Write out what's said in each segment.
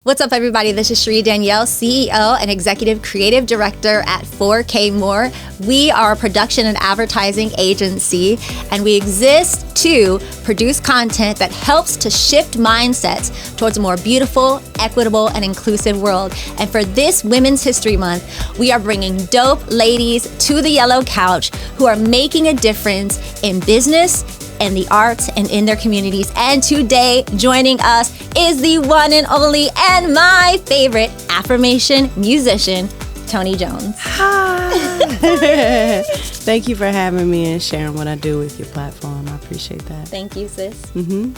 What's up, everybody? This is Cherie Danielle, CEO and Executive Creative Director at 4K More. We are a production and advertising agency, and we exist to produce content that helps to shift mindsets towards a more beautiful, equitable, and inclusive world. And for this Women's History Month, we are bringing dope ladies to the yellow couch who are making a difference in business, and the arts, and in their communities. And today, joining us is the one and only and my favorite affirmation musician, Tony Jones. Hi. Thank you for having me and sharing what I do with your platform. I appreciate that. Thank you, sis.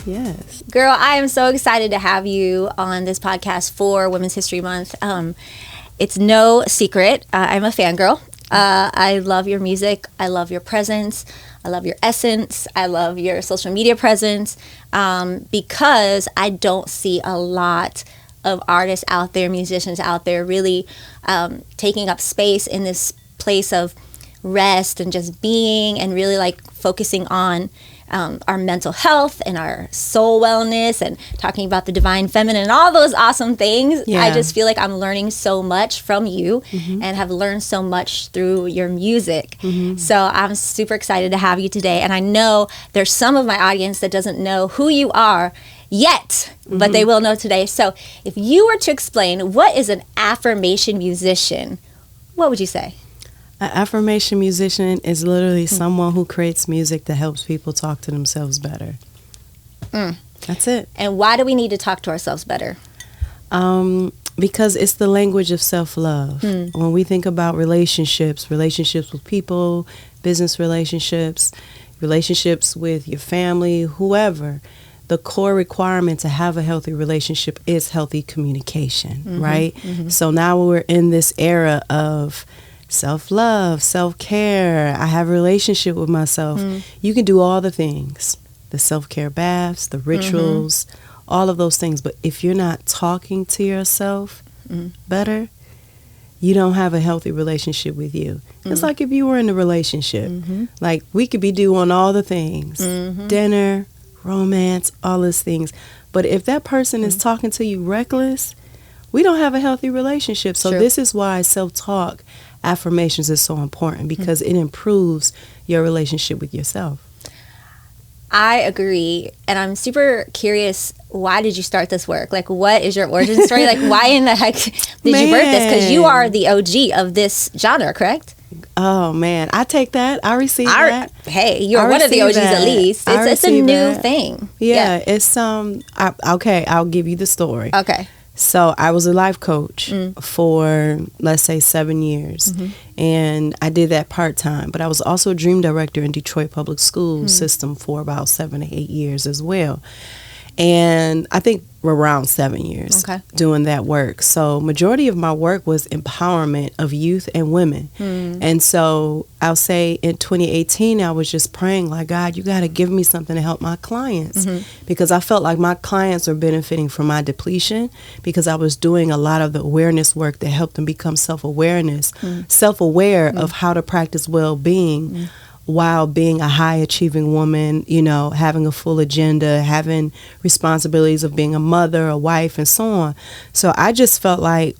Yes. Girl, I am so excited to have you on this podcast for Women's History Month. It's no secret. I'm a fangirl. I love your music. I love your presence. I love your essence. I love your social media presence because I don't see a lot of artists out there, musicians out there really taking up space in this place of rest and just being and really like focusing on our mental health and our soul wellness and talking about the divine feminine and all those awesome things. Yeah. I just feel like I'm learning so much from you and have learned so much through your music. So I'm super excited to have you today. And I know there's some of my audience that doesn't know who you are yet, but they will know today. So if you were to explain what is an affirmation musician, what would you say? An affirmation musician is literally someone who creates music that helps people talk to themselves better. That's it. And why do we need to talk to ourselves better? Because it's the language of self-love. When we think about relationships with people, business relationships with your family, whoever, the core requirement to have a healthy relationship is healthy communication, right? So now we're in this era of self-love, self-care. I have a relationship with myself. You can do all the things, the self-care baths, the rituals, all of those things. But if you're not talking to yourself better, you don't have a healthy relationship with you. It's like if you were in a relationship, like we could be doing all the things, dinner, romance, all those things. But if that person is talking to you reckless, we don't have a healthy relationship. So this is why self-talk affirmations is so important, because it improves your relationship with yourself. I agree. And I'm super curious, why did you start this work? Like, what is your origin story? Like, why in the heck did you birth this? Because you are the OG of this genre, correct? Oh, man. I take that. I receive that. Hey, you're one of the OGs at least. It's a new thing. Yeah. It's, okay, I'll give you the story. Okay. So I was a life coach for, let's say, 7 years. And I did that part-time. But I was also a dream director in Detroit Public School system for about 7 to 8 years as well. And I think around 7 years doing that work. So majority of my work was empowerment of youth and women. And so I'll say in 2018, I was just praying like, God, you got to give me something to help my clients. Because I felt like my clients are benefiting from my depletion, because I was doing a lot of the awareness work that helped them become self-aware of how to practice well-being while being a high-achieving woman, you know, having a full agenda, having responsibilities of being a mother, a wife, and so on. So I just felt like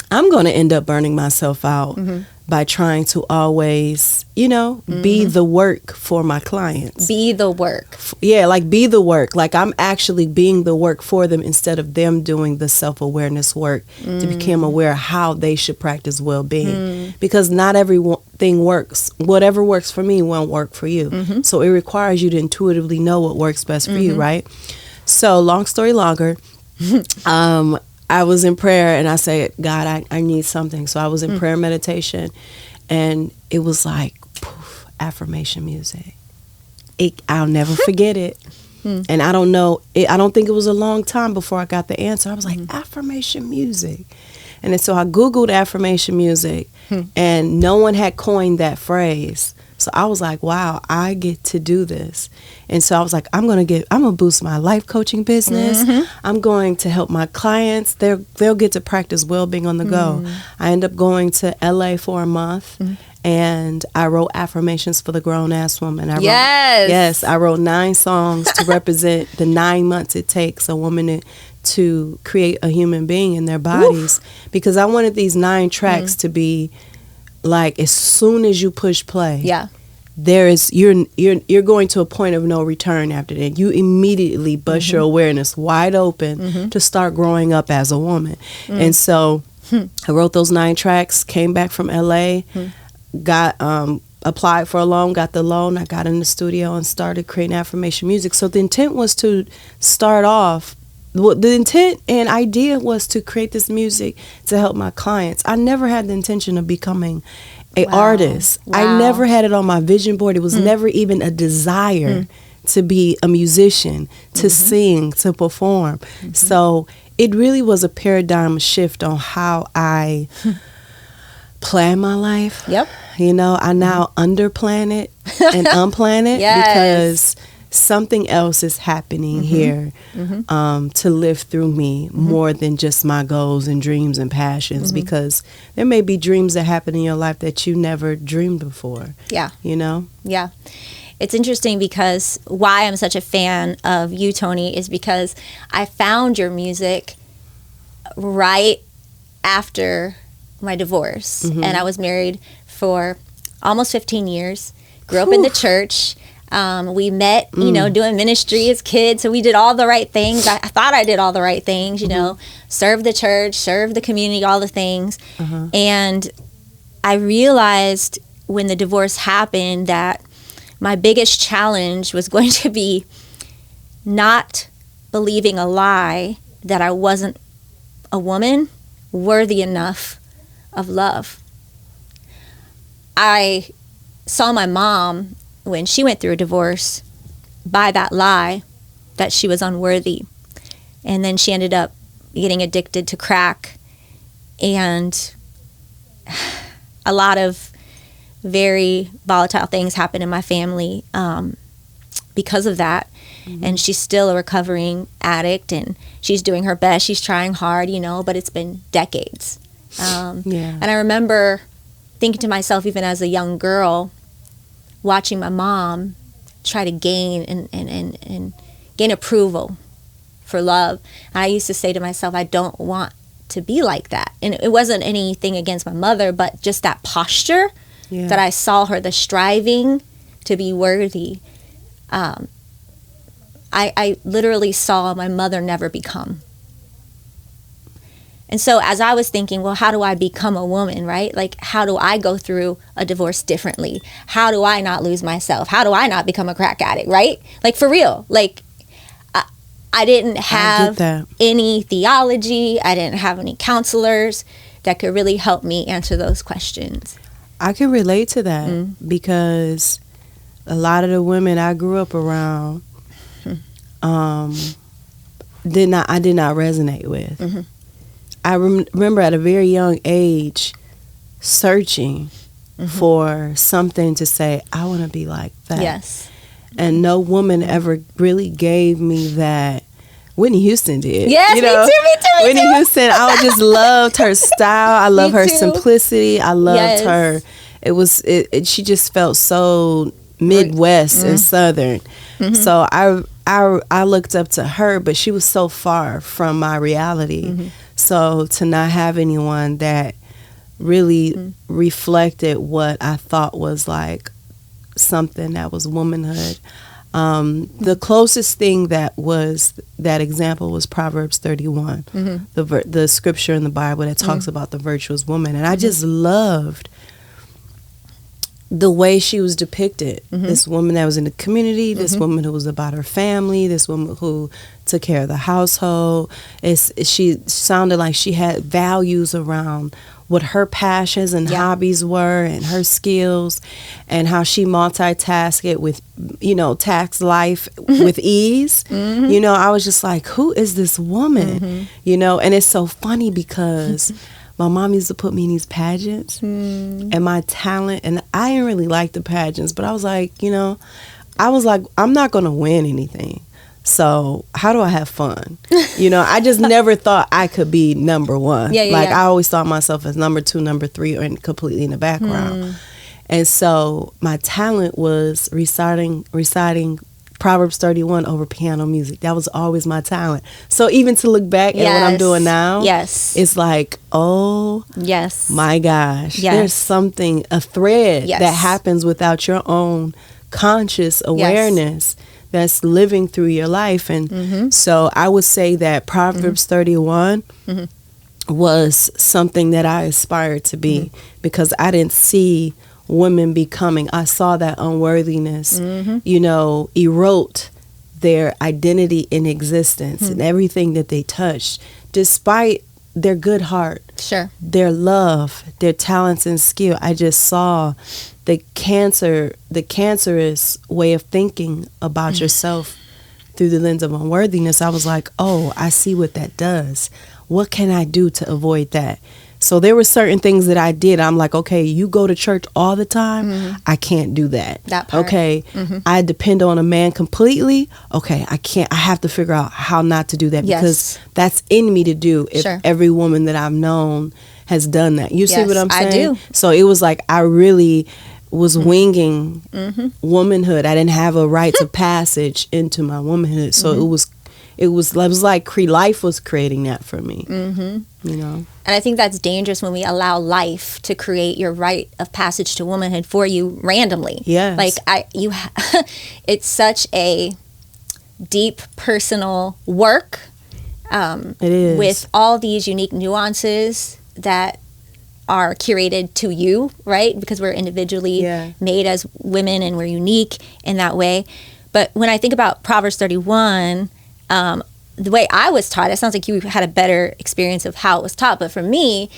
I'm going to end up burning myself out by trying to always, you know, be the work for my clients. Be the work. Yeah, like be the work. Like I'm actually being the work for them instead of them doing the self-awareness work to become aware of how they should practice well-being. Because not everything works. Whatever works for me won't work for you. So it requires you to intuitively know what works best for you, right? So long story longer, I was in prayer and I said, God, I need something. So I was in prayer meditation and it was like, poof, affirmation music. I'll never forget it. And I don't know, I don't think it was a long time before I got the answer. I was like, affirmation music. And then so I Googled affirmation music and no one had coined that phrase. So I was like, wow, I get to do this. And so I was like, I'm going to boost my life coaching business. I'm going to help my clients. They'll get to practice well-being on the go. I end up going to LA for a month and I wrote affirmations for the grown-ass woman. I wrote 9 songs to represent the 9 months it takes a woman to create a human being in their bodies. Oof. Because I wanted these 9 tracks to be like, as soon as you push play, you're going to a point of no return after that. You immediately bust your awareness wide open to start growing up as a woman. And so I wrote those 9 tracks, came back from LA, got applied for a loan, got the loan. I got in the studio and started creating affirmation music. So the intent was to start off, the intent and idea was to create this music to help my clients. I never had the intention of becoming a artist. I never had it on my vision board. It was never even a desire to be a musician, to sing, to perform. So it really was a paradigm shift on how I plan my life. Yep. You know, I now underplan it and unplan it because something else is happening here to live through me more than just my goals and dreams and passions, because there may be dreams that happen in your life that you never dreamed before. Yeah. You know? Yeah. It's interesting because why I'm such a fan of you, Tony, is because I found your music right after my divorce. And I was married for almost 15 years, grew up in the church. We met, you know, doing ministry as kids. So we did all the right things. I thought I did all the right things, you know, serve the church, serve the community, all the things. And I realized when the divorce happened that my biggest challenge was going to be not believing a lie that I wasn't a woman worthy enough of love. I saw my mom, when she went through a divorce, buy that lie that she was unworthy. And then she ended up getting addicted to crack. And a lot of very volatile things happened in my family because of that. And she's still a recovering addict, and she's doing her best. She's trying hard, you know, but it's been decades. And I remember thinking to myself, even as a young girl, watching my mom try to gain and gain approval for love. And I used to say to myself, I don't want to be like that. And it wasn't anything against my mother, but just that posture that I saw her, the striving to be worthy. I literally saw my mother never become. And so as I was thinking, well, how do I become a woman, right? Like, how do I go through a divorce differently? How do I not lose myself? How do I not become a crack addict, right? Like, for real. Like, I didn't have any theology. I didn't have any counselors that could really help me answer those questions. I can relate to that because a lot of the women I grew up around I did not resonate with. I remember at a very young age searching for something to say, I want to be like that. Yes. And no woman ever really gave me that. Whitney Houston did. Yes, you know? Me too. Whitney Houston, I just loved her style. I love her simplicity. I loved her. It was, she just felt so Midwest and Southern. So I looked up to her, but she was so far from my reality. So to not have anyone that really reflected what I thought was like something that was womanhood. The closest thing that was that example was Proverbs 31, the scripture in the Bible that talks about the virtuous woman. And I just loved the way she was depicted. This woman that was in the community, this woman who was about her family, this woman who took care of the household. She sounded like she had values around what her passions and hobbies were and her skills, and how she multitasked it with, you know, tax life with ease. You know, I was just like, who is this woman? You know, and it's so funny because my mom used to put me in these pageants and my talent, and I didn't really like the pageants, but I was like, you know, I'm not going to win anything. So how do I have fun? You know, I just never thought I could be number one. I always thought myself as number 2, number 3, or completely in the background. And so my talent was reciting Proverbs 31 over piano music. That was always my talent. So even to look back at what I'm doing now, it's like, oh, my gosh, there's something, a thread that happens without your own conscious awareness that's living through your life. And so I would say that Proverbs 31 was something that I aspired to be, because I didn't see women becoming, I saw that unworthiness, erode their identity in existence and everything that they touched, despite their good heart, their love, their talents and skill. I just saw the cancerous way of thinking about yourself through the lens of unworthiness. I was like, oh, I see what that does. What can I do to avoid that? So there were certain things that I did. I'm like, okay, you go to church all the time. I can't do that. That part. Okay. I depend on a man completely. Okay. I can't. I have to figure out how not to do that, because that's in me to do if every woman that I've known has done that. You see what I'm saying? I do. So it was like I really was winging womanhood. I didn't have a rites of passage into my womanhood. So it was like life was creating that for me. And I think that's dangerous when we allow life to create your rite of passage to womanhood for you randomly. Yes. Like it's such a deep personal work. It is. With all these unique nuances that are curated to you, right? Because we're individually made as women and we're unique in that way. But when I think about Proverbs 31, the way I was taught, it sounds like you had a better experience of how it was taught. But for me,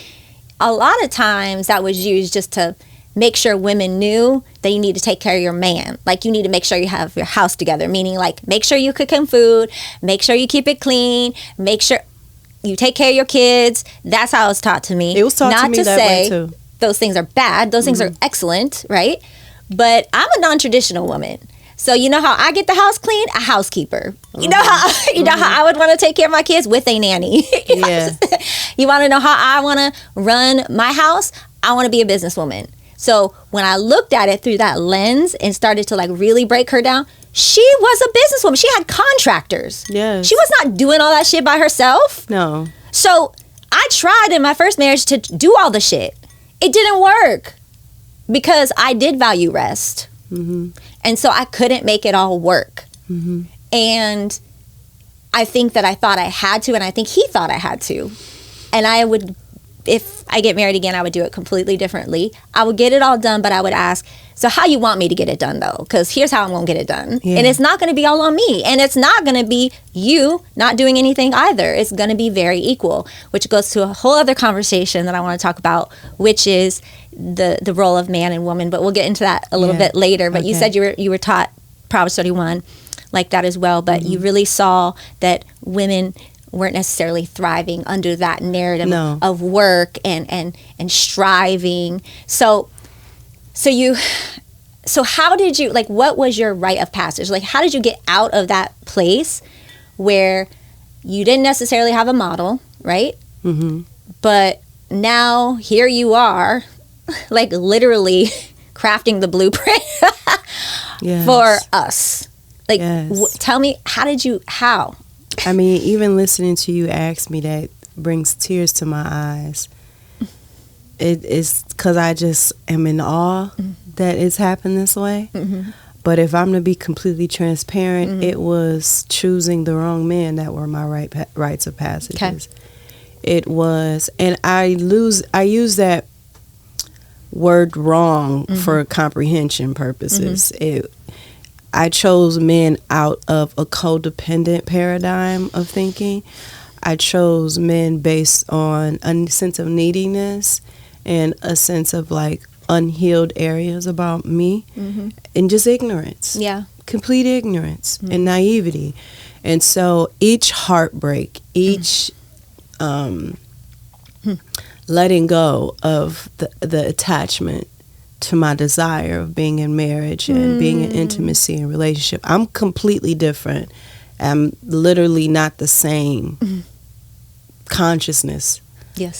a lot of times that was used just to make sure women knew that you need to take care of your man. Like, you need to make sure you have your house together, meaning like make sure you cook him food, make sure you keep it clean, make sure you take care of your kids. That's how it was taught to me. It was taught to me that way too. Those things are bad. Those things are excellent, right? But I'm a non-traditional woman. So you know how I get the house clean? A housekeeper. You know how how I would want to take care of my kids? With a nanny. You want to know how I want to run my house? I want to be a businesswoman. So when I looked at it through that lens and started to like really break her down, she was a businesswoman. She had contractors. Yes. She was not doing all that shit by herself. No. So I tried in my first marriage to do all the shit. It didn't work because I did value rest. And so I couldn't make it all work. And I think that I thought I had to, and I think he thought I had to. And I would, if I get married again, I would do it completely differently. I would get it all done, but I would ask, so how you want me to get it done though? Because here's how I'm going to get it done. And it's not going to be all on me. And it's not going to be you not doing anything either. It's going to be very equal, which goes to a whole other conversation that I want to talk about, which is the role of man and woman. But we'll get into that a little bit later. But you said you were taught Proverbs 31 like that as well. But you really saw that women weren't necessarily thriving under that narrative of work and striving. So how did you, like, what was your rite of passage? Like, how did you get out of that place where you didn't necessarily have a model, right? But now here you are, like literally crafting the blueprint for us. Like, tell me, how? I mean, even listening to you ask me that brings tears to my eyes. It is because I just am in awe that it's happened this way. But if I'm to be completely transparent, it was choosing the wrong men that were my rites of passages. It was, and I use that word wrong for comprehension purposes. I chose men out of a codependent paradigm of thinking. I chose men based on a sense of neediness and a sense of like unhealed areas about me and just ignorance. Complete ignorance and naivety. And so each heartbreak, each letting go of the attachment to my desire of being in marriage and being in intimacy and relationship. I'm completely different. I'm literally not the same consciousness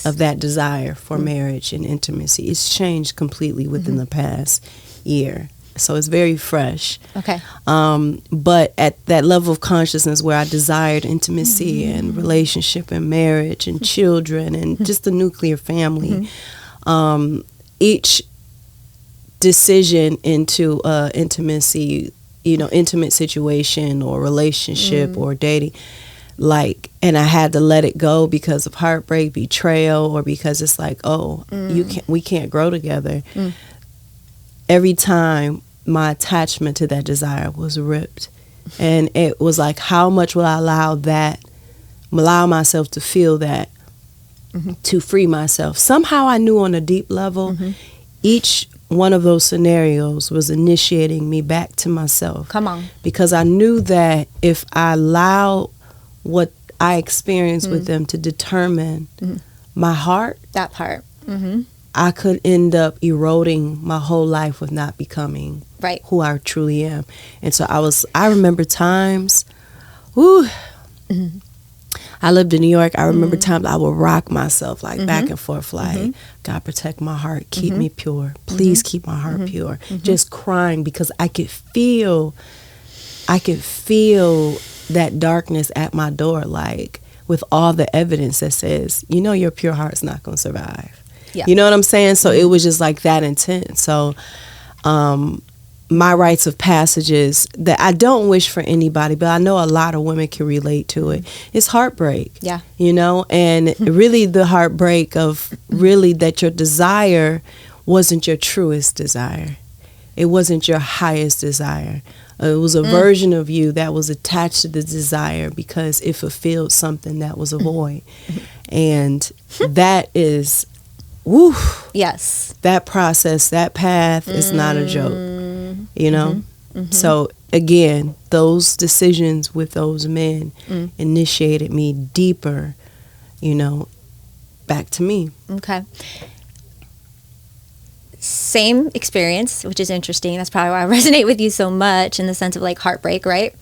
of that desire for marriage and intimacy. It's changed completely within the past year. So it's very fresh. Okay. But at that level of consciousness where I desired intimacy and relationship and marriage and children and just the nuclear family, each decision into intimacy, intimate situation or relationship or dating, and I had to let it go because of heartbreak, betrayal, or because it's like, we can't grow together. Every time my attachment to that desire was ripped, and it was like, how much will I allow myself to feel that, to free myself? Somehow I knew on a deep level, each one of those scenarios was initiating me back to myself. Come on. Because I knew that if I allowed what I experienced with them to determine my heart, That part. I could end up eroding my whole life with not becoming Right. who I truly am. And so I remember times, I lived in New York. I remember times I would rock myself back and forth, God protect my heart, keep me pure. Please keep my heart pure. Just crying because I could feel that darkness at my door, with all the evidence that says, your pure heart's not going to survive. Yeah. You know what I'm saying? So it was just that intense. So my rites of passages that I don't wish for anybody, but I know a lot of women can relate to it. It's heartbreak. Yeah. And really the heartbreak of really that your desire wasn't your truest desire. It wasn't your highest desire. It was a version of you that was attached to the desire because it fulfilled something that was a void. And that is, Yes. that process, that path is not a joke, So again, those decisions with those men initiated me deeper, back to me. Okay. Same experience, which is interesting. That's probably why I resonate with you so much in the sense of heartbreak, right?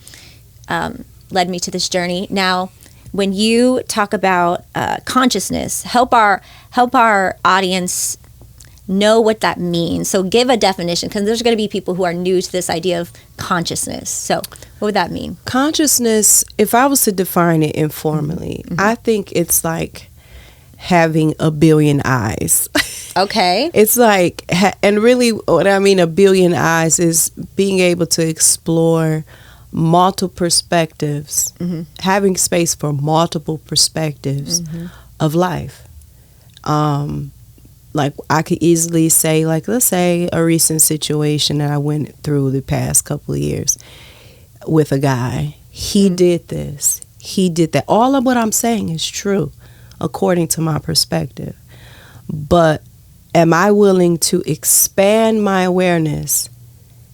Led me to this journey. Now, when you talk about consciousness, help our audience know what that means. So give a definition, because there's going to be people who are new to this idea of consciousness. So what would that mean? Consciousness, if I was to define it informally, I think it's like having a billion eyes. Okay. It's and really what I mean, a billion eyes is being able to explore multiple perspectives, having space for multiple perspectives of life. I could easily say, let's say a recent situation that I went through the past couple of years with a guy. He did this. He did that. All of what I'm saying is true according to my perspective. But am I willing to expand my awareness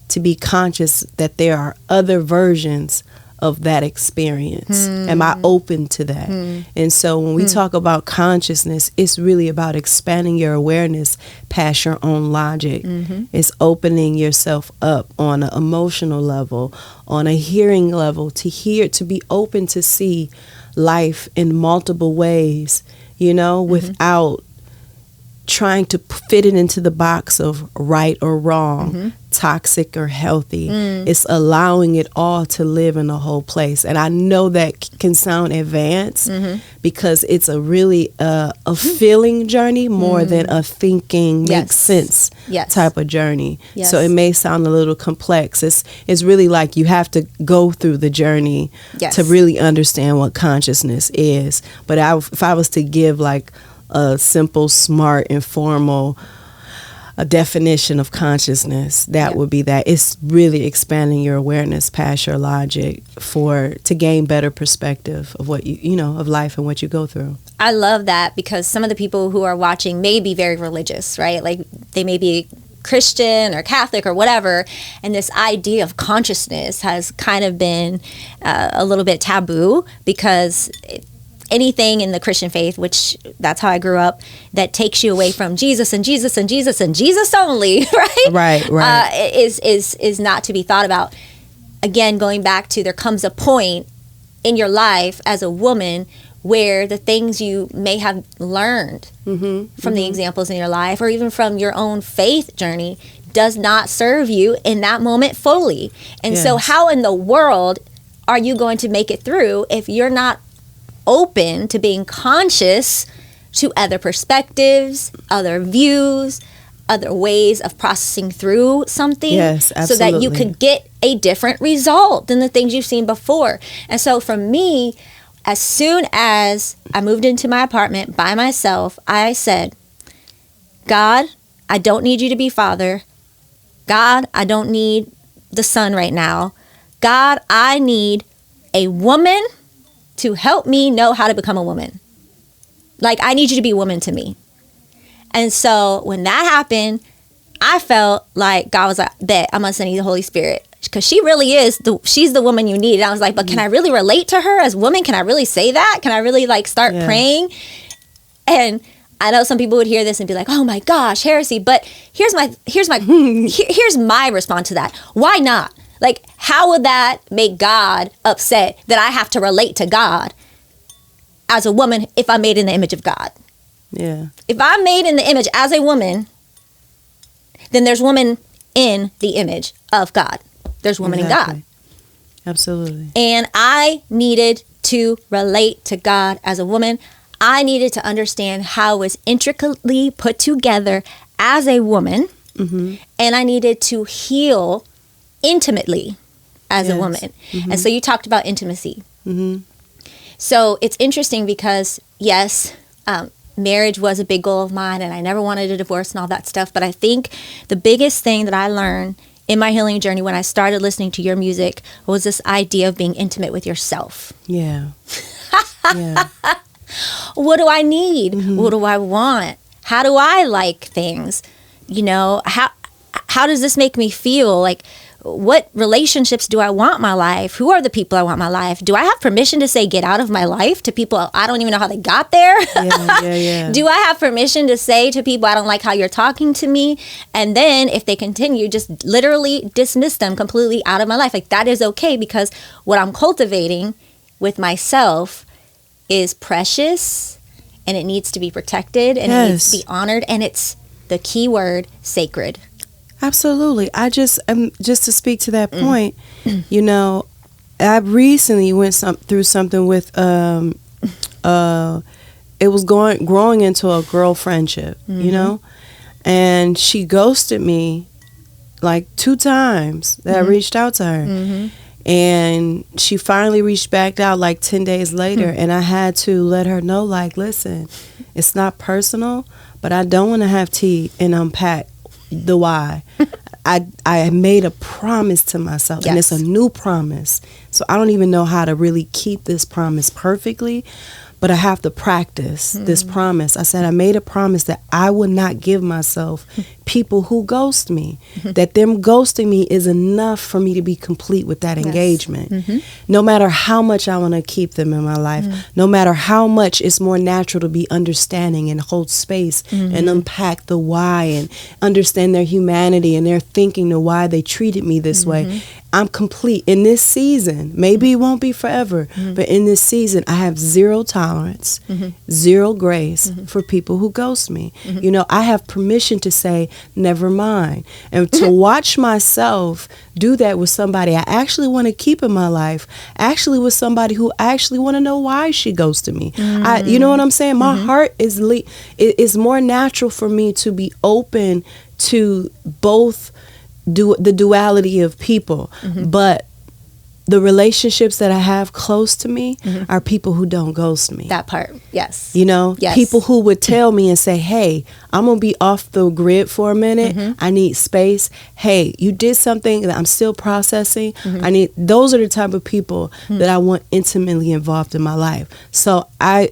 to be conscious that there are other versions of that experience? Am I open to that? And so when we talk about consciousness, it's really about expanding your awareness past your own logic. It's opening yourself up on an emotional level, on a hearing level, to be open to see life in multiple ways, without trying to fit it into the box of right or wrong, toxic or healthy. It's allowing it all to live in a whole place. And I know that can sound advanced because it's a really a feeling journey more than a thinking makes sense type of journey. So it may sound a little complex. It's really like you have to go through the journey to really understand what consciousness is. But if I was to give a simple, smart, informal a definition of consciousness, that would be that it's really expanding your awareness past your logic to gain better perspective of what of life and what you go through. I love that, because some of the people who are watching may be very religious, right? They may be Christian or Catholic or whatever, and this idea of consciousness has kind of been a little bit taboo, because anything in the Christian faith, which that's how I grew up, that takes you away from Jesus and Jesus and Jesus and Jesus only, right? Right. Is not to be thought about. Again, going back to, there comes a point in your life as a woman where the things you may have learned from the examples in your life, or even from your own faith journey, does not serve you in that moment fully. And so Yes. how in the world are you going to make it through if you're not open to being conscious to other perspectives, other views, other ways of processing through something? Yes, so that you absolutely. could get a different result than the things you've seen before. And so for me, as soon as I moved into my apartment by myself, I said, God, I don't need you to be Father. God, I don't need the Son right now. God, I need a woman to help me know how to become a woman. Like, I need you to be a woman to me. And so when that happened, I felt like God was like, bet, I'm going to send you the Holy Spirit. Because she really is, she's the woman you need. And I was like, but can I really relate to her as a woman? Can I really say that? Can I really like start praying? And I know some people would hear this and be like, oh my gosh, heresy. But here's my response to that. Why not? Like, how would that make God upset that I have to relate to God as a woman if I'm made in the image of God? Yeah. If I'm made in the image as a woman, then there's woman in the image of God. There's woman in God. Absolutely. And I needed to relate to God as a woman. I needed to understand how it was intricately put together as a woman. Mm-hmm. And I needed to heal intimately as a woman. Mm-hmm. And so you talked about intimacy. Mm-hmm. So it's interesting because, yes, marriage was a big goal of mine and I never wanted a divorce and all that stuff. But I think the biggest thing that I learned in my healing journey when I started listening to your music was this idea of being intimate with yourself. Yeah. Yeah. What do I need? Mm-hmm. What do I want? How do I like things? You know, how does this make me feel? Like, what relationships do I want in my life? Who are the people I want in my life? Do I have permission to say get out of my life to people I don't even know how they got there? Yeah. Do I have permission to say to people I don't like how you're talking to me? And then if they continue, just literally dismiss them completely out of my life. Like, that is okay, because what I'm cultivating with myself is precious and it needs to be protected and it needs to be honored, and it's the key word, sacred. Absolutely. I just to speak to that point, you know, I recently went through something with it was growing into a girl friendship, you know, and she ghosted me like 2 times that I reached out to her. And she finally reached back out like 10 days later, and I had to let her know, like, listen, it's not personal, but I don't want to have tea and unpack the why. I made a promise to myself, and it's a new promise. So I don't even know how to really keep this promise perfectly, but I have to practice this promise. I said I made a promise that I would not give myself people who ghost me, that them ghosting me is enough for me to be complete with that engagement. No matter how much I want to keep them in my life, no matter how much it's more natural to be understanding and hold space and unpack the why and understand their humanity and their thinking to why they treated me this way. I'm complete in this season. Maybe it won't be forever, but in this season, I have zero tolerance, zero grace for people who ghost me. You know, I have permission to say, never mind. And to watch myself do that with somebody I actually want to keep in my life, actually with somebody who I actually want to know why she ghosted me. You know what I'm saying? My heart is it's more natural for me to be open to both the duality of people, but the relationships that I have close to me are people who don't ghost me. That part, yes. You know, people who would tell me and say, hey, I'm going to be off the grid for a minute. I need space. Hey, you did something that I'm still processing. Those are the type of people that I want intimately involved in my life. So I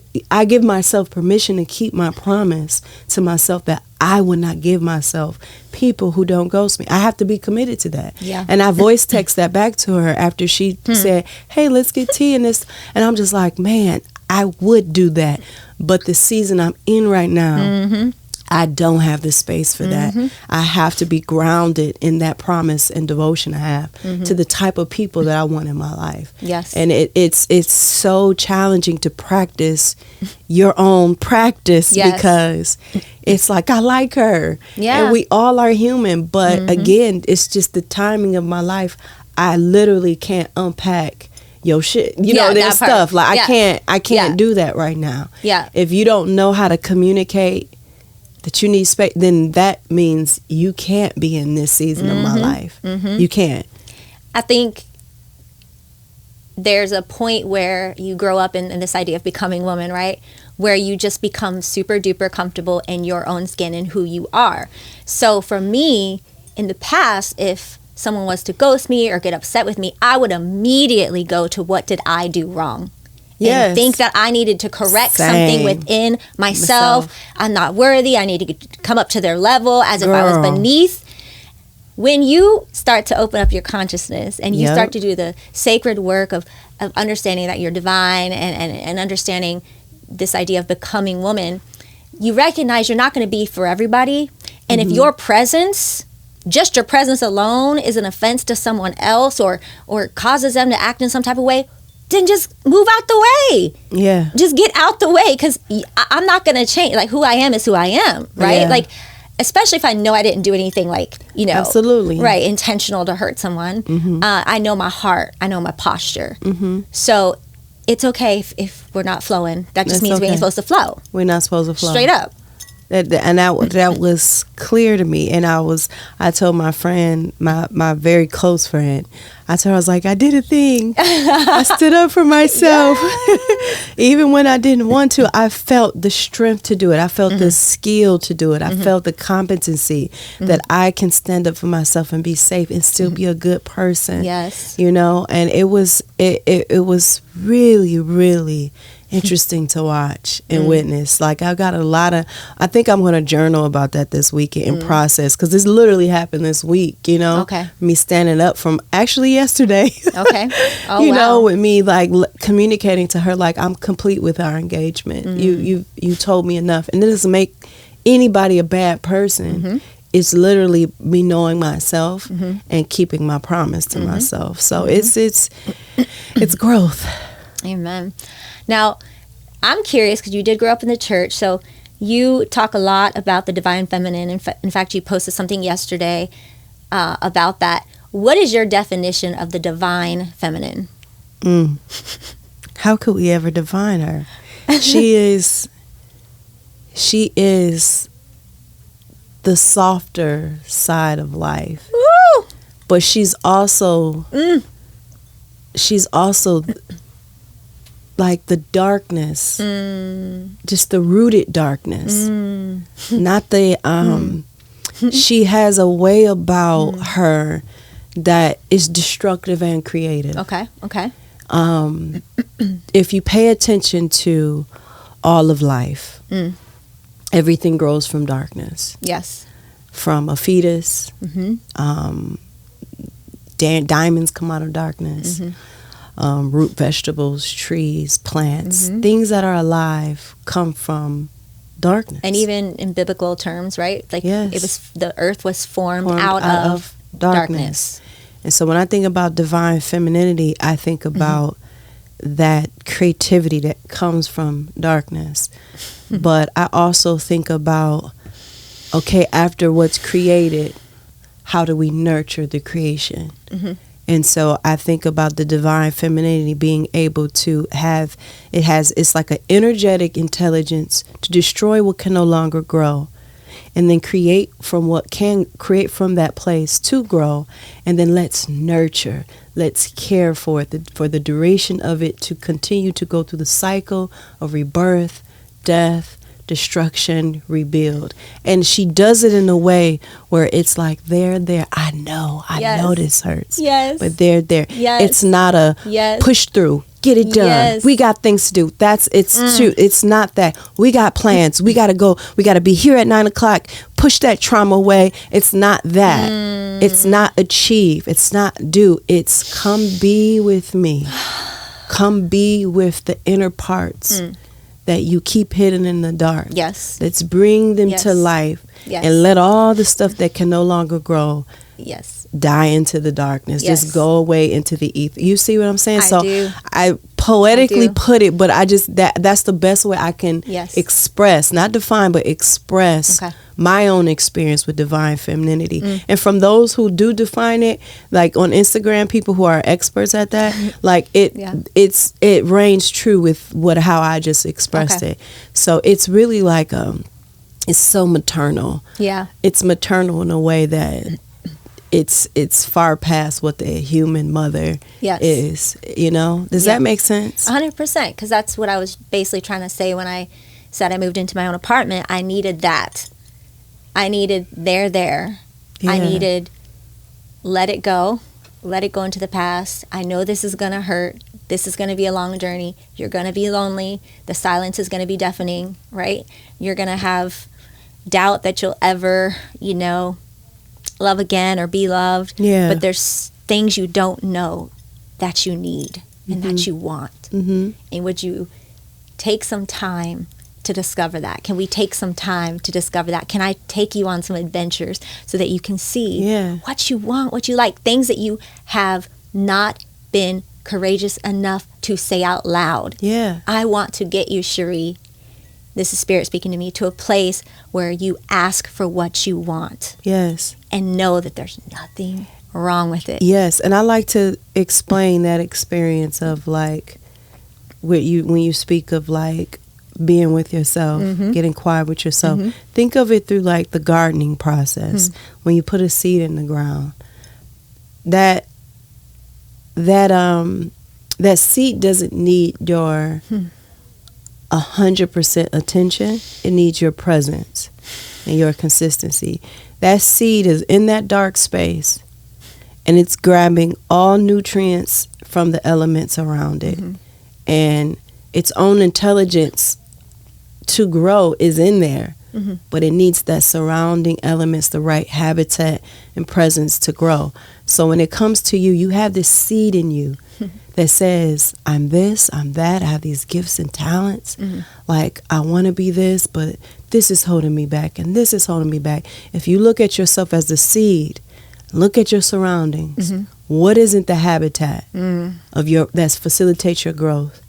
give myself permission to keep my promise to myself that I would not give myself people who don't ghost me. I have to be committed to that. Yeah. And I voice text that back to her after she said, hey, let's get tea in this. And I'm just like, man, I would do that. But the season I'm in right now, I don't have the space for that. I have to be grounded in that promise and devotion I have to the type of people that I want in my life. Yes. And it's so challenging to practice your own practice because it's like, I like her. Yeah. And we all are human. But again, it's just the timing of my life. I literally can't unpack your shit. You know, there's stuff like I can't do that right now. Yeah. If you don't know how to communicate that you need space, then that means you can't be in this season of my life. You can't. I think there's a point where you grow up in this idea of becoming woman, right? Where you just become super duper comfortable in your own skin and who you are. So for me, in the past, if someone was to ghost me or get upset with me, I would immediately go to what did I do wrong? And think that I needed to correct something within myself. I'm not worthy. I need to come up to their level as if I was beneath. When you start to open up your consciousness and you start to do the sacred work of understanding that you're divine and understanding this idea of becoming woman, you recognize you're not going to be for everybody. And if your presence, just your presence alone, is an offense to someone else or causes them to act in some type of way, then just move out the way. Yeah. Just get out the way, because I'm not going to change. Like, who I am is who I am, right? Yeah. Like, especially if I know I didn't do anything like, absolutely, right, intentional to hurt someone. I know my heart. I know my posture. So it's okay if we're not flowing. That just means we ain't supposed to flow. We're not supposed to flow. Straight up. And that was clear to me. And I told my friend, my very close friend, I told her, I was like, I did a thing. I stood up for myself. Even when I didn't want to, I felt the strength to do it. I felt the skill to do it. I felt the competency that I can stand up for myself and be safe and still be a good person. Yes. And it was really, really interesting to watch and witness. Like, I think I'm going to journal about that this weekend and process, because this literally happened this week, Okay. Me standing up from actually yesterday. Okay. Oh, wow. With me like communicating to her, like, I'm complete with our engagement. You told me enough. And it doesn't make anybody a bad person. It's literally me knowing myself and keeping my promise to myself. So it's growth. Amen. Now, I'm curious, because you did grow up in the church, so you talk a lot about the divine feminine. In fact, you posted something yesterday about that. What is your definition of the divine feminine? How could we ever define her? She is the softer side of life. Woo! But she's also like the darkness, just the rooted darkness, not the, she has a way about her that is destructive and creative. Okay. If you pay attention to all of life, everything grows from darkness. Yes. From a fetus, diamonds come out of darkness. Root vegetables, trees, plants, things that are alive come from darkness. And even in biblical terms, right? Like, the earth was formed out of darkness. And so when I think about divine femininity, I think about that creativity that comes from darkness. But I also think about, okay, after what's created, how do we nurture the creation? And so I think about the divine femininity being able to have, it's like an energetic intelligence to destroy what can no longer grow, and then create from what can create from that place to grow. And then let's nurture, let's care for it, for the duration of it to continue to go through the cycle of rebirth, death, destruction, rebuild. And she does it in a way where it's like, there, I know this hurts. Yes. But there. Yes. It's not a push through, get it done. Yes. We got things to do. It's not that. We got plans. We got to go. We got to be here at 9:00. Push that trauma away. It's not that. It's not achieve. It's not do. It's come be with me. Come be with the inner parts that you keep hidden in the dark. Yes. Let's bring them Yes. to life Yes. and let all the stuff that can no longer grow Yes. die into the darkness. Yes. Just go away into the ether. You see what I'm saying? I So do. I poetically I do. put it, but I just that's the best way I can Yes. express, not define, but express Okay. my own experience with divine femininity. And from those who do define it, like on Instagram, people who are experts at that, like it reigns true with how I just expressed Okay. it. So it's really like it's so maternal. Yeah. It's maternal in a way that it's far past what the human mother Yes. is. You know, does Yeah. that make sense? 100%, because that's what I was basically trying to say when I said I moved into my own apartment. I needed that. I needed there. I Yeah. needed let it go into the past. I know this is going to hurt. This is going to be a long journey. You're going to be lonely. The silence is going to be deafening, right? You're going to have doubt that you'll ever, love again or be loved. Yeah. But there's things you don't know that you need and that you want. Mm-hmm. And would you take some time to discover that? Can we take some time to discover that? Can I take you on some adventures so that you can see what you want, what you like, things that you have not been courageous enough to say out loud? Yeah. I want to get you, Cherie, this is Spirit speaking to me, to a place where you ask for what you want. Yes. And know that there's nothing wrong with it. Yes, and I like to explain that experience of like when you speak of like being with yourself, getting quiet with yourself. Think of it through like the gardening process. When you put a seed in the ground, that seed doesn't need your 100% attention. It needs your presence and your consistency. That seed is in that dark space, and it's grabbing all nutrients from the elements around it. And its own intelligence to grow is in there, but it needs that surrounding elements, the right habitat and presence to grow. So when it comes to you, you have this seed in you that says, I'm this, I'm that, I have these gifts and talents. Like, I want to be this, but this is holding me back, and this is holding me back. If you look at yourself as the seed, look at your surroundings. What isn't the habitat of that facilitates your growth?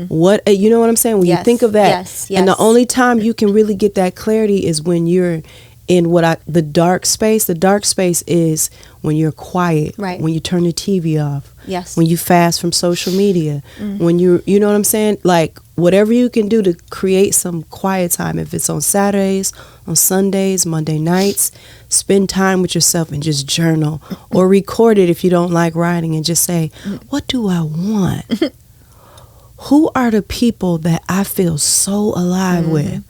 What, you know what I'm saying? When you think of that, and the only time you can really get that clarity is when you're in the dark space. The dark space is when you're quiet, right? When you turn the TV off, yes. When you fast from social media, when you know what I'm saying? Like whatever you can do to create some quiet time. If it's on Saturdays, on Sundays, Monday nights, spend time with yourself and just journal or record it if you don't like writing and just say, what do I want? Who are the people that I feel so alive with?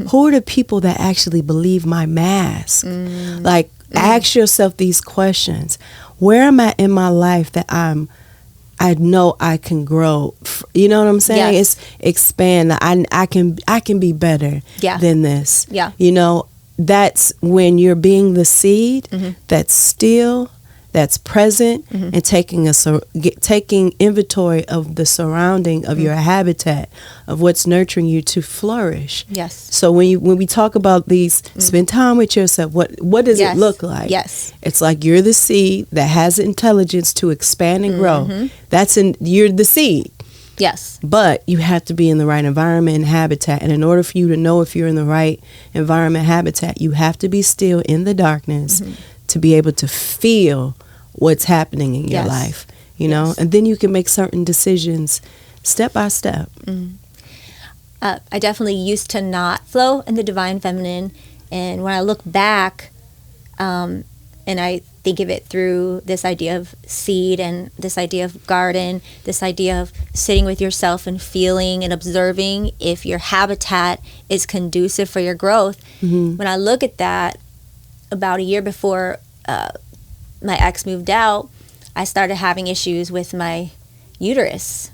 Who are the people that actually believe my mask? Like, ask yourself these questions. Where am I in my life that I know I can grow? You know what I'm saying? Yes. It's expand. I can be better than this. Yeah. You know, that's when you're being the seed that's still, that's present, and taking inventory of the surrounding of your habitat, of what's nurturing you to flourish. Yes. So when we talk about these, spend time with yourself. What does it look like? Yes. It's like you're the seed that has intelligence to expand and grow. You're the seed. Yes. But you have to be in the right environment and habitat. And in order for you to know if you're in the right environment, habitat, you have to be still in the darkness to be able to feel what's happening in your life, you know, and then you can make certain decisions step by step. I definitely used to not flow in the divine feminine. And when I look back, and I think of it through this idea of seed and this idea of garden, this idea of sitting with yourself and feeling and observing if your habitat is conducive for your growth. When I look at that, about a year before my ex moved out, I started having issues with my uterus,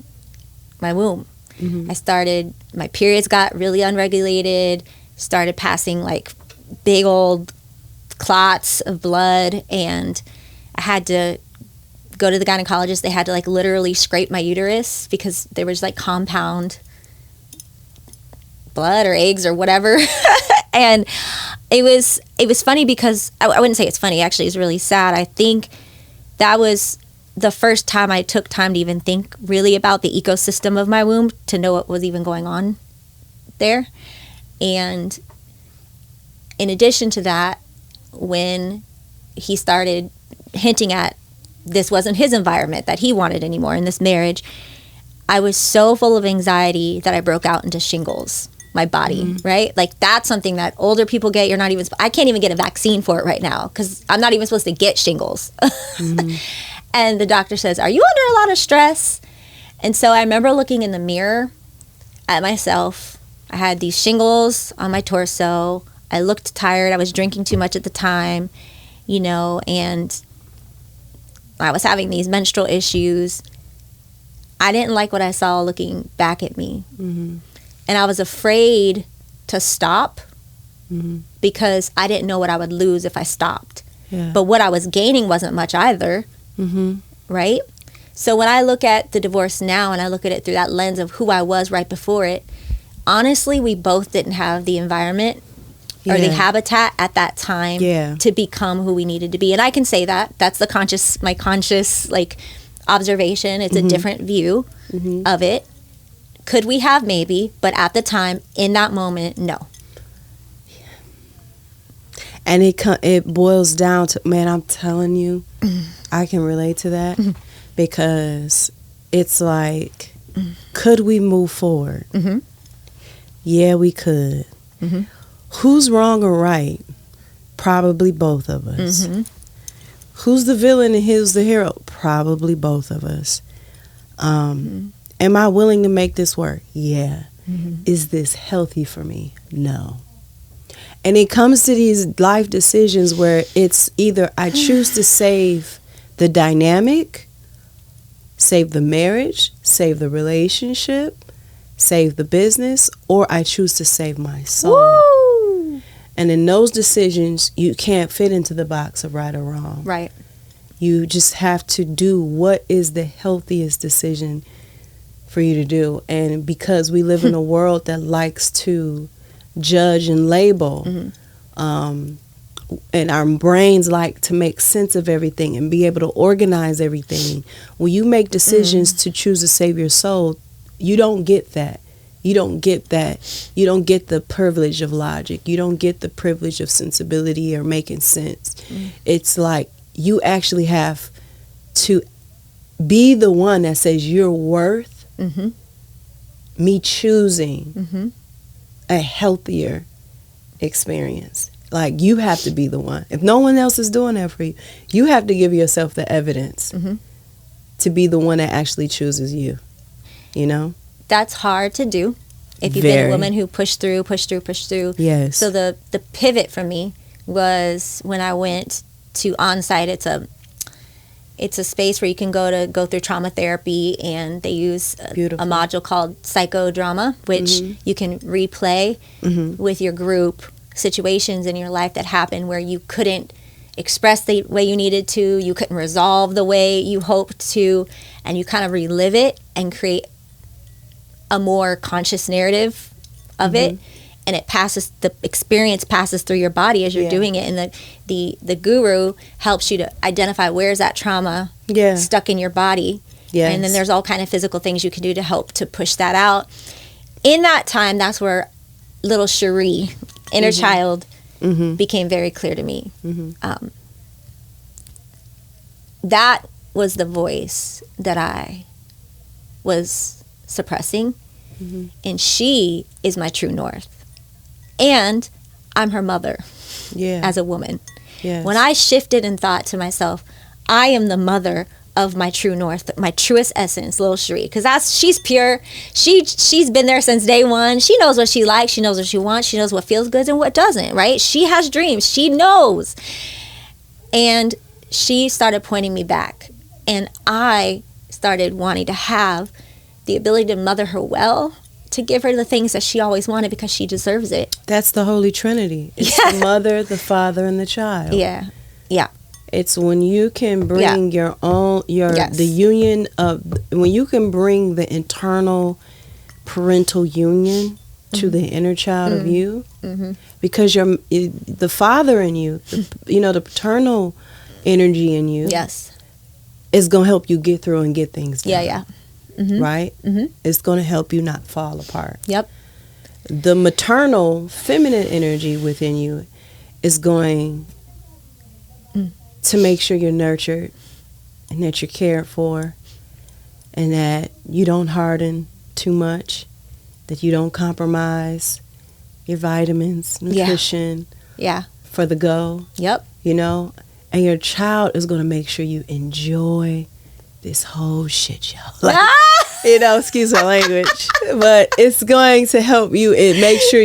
my womb. My periods got really unregulated, started passing like big old clots of blood, and I had to go to the gynecologist. They had to like literally scrape my uterus because there was like compound blood or eggs or whatever. And it was funny because I wouldn't say it's funny. Actually, it's really sad. I think that was the first time I took time to even think really about the ecosystem of my womb, to know what was even going on there. And in addition to that, when he started hinting at this wasn't his environment that he wanted anymore in this marriage, I was so full of anxiety that I broke out into shingles, my body, right? Like, that's something that older people get. You're not even, I can't even get a vaccine for it right now because I'm not even supposed to get shingles. And the doctor says, are you under a lot of stress? And so I remember looking in the mirror at myself. I had these shingles on my torso. I looked tired. I was drinking too much at the time, you know, and I was having these menstrual issues. I didn't like what I saw looking back at me. And I was afraid to stop because I didn't know what I would lose if I stopped. But what I was gaining wasn't much either, right? So when I look at the divorce now and I look at it through that lens of who I was right before it, honestly, we both didn't have the environment or the habitat at that time to become who we needed to be. And I can say that. That's my conscious, like, observation. It's a different view of it. Could we have? Maybe. But at the time, in that moment, no. And it boils down to, man, I'm telling you, I can relate to that because it's like, could we move forward? Yeah, we could. Who's wrong or right? Probably both of us. Who's the villain and who's the hero? Probably both of us. Am I willing to make this work? Yeah. Is this healthy for me? No. And it comes to these life decisions where it's either I choose to save the dynamic, save the marriage, save the relationship, save the business, or I choose to save my soul. Woo! And in those decisions, you can't fit into the box of right or wrong. Right. You just have to do what is the healthiest decision for you to do. And because we live in a world that likes to judge and label, and our brains like to make sense of everything and be able to organize everything, when you make decisions to choose to save your soul, you don't get that. You don't get that. You don't get the privilege of logic. You don't get the privilege of sensibility or making sense. It's like you actually have to be the one that says you're worth me choosing a healthier experience. Like, you have to be the one. If no one else is doing that for you, you have to give yourself the evidence to be the one that actually chooses you. You know? That's hard to do if you've been a woman who pushed through. Yes. So the pivot for me was when I went to On-Site. It's a space where you can go through trauma therapy, and they use a module called psychodrama, which you can replay with your group situations in your life that happened where you couldn't express the way you needed to, you couldn't resolve the way you hoped to, and you kind of relive it and create a more conscious narrative of it, and the experience passes through your body as you're doing it, and the guru helps you to identify where's that trauma stuck in your body, and then there's all kind of physical things you can do to help to push that out. In that time, that's where little Cherie, inner child, became very clear to me. That was the voice that I was suppressing, and she is my true north, and I'm her mother as a woman. When I shifted and thought to myself, I am the mother of my true north, my truest essence, little Cherie, because she's pure. She's been there since day one. She knows what she likes, she knows what she wants, she knows what feels good and what doesn't, right? She has dreams, she knows. And she started pointing me back, and I started wanting to have the ability to mother her well, to give her the things that she always wanted because she deserves it. That's the Holy Trinity. It's the mother, the father, and the child. Yeah. It's when you can bring your own, the union of, when you can bring the internal parental union to the inner child of you, because the father in you, the paternal energy in you, yes, is going to help you get through and get things done. yeah. Right? It's going to help you not fall apart. Yep. The maternal feminine energy within you is going to make sure you're nurtured and that you're cared for and that you don't harden too much, that you don't compromise your vitamins, nutrition for the go. Yep. And your child is going to make sure you enjoy this whole shit show. Like, excuse my language, but it's going to help you. It makes sure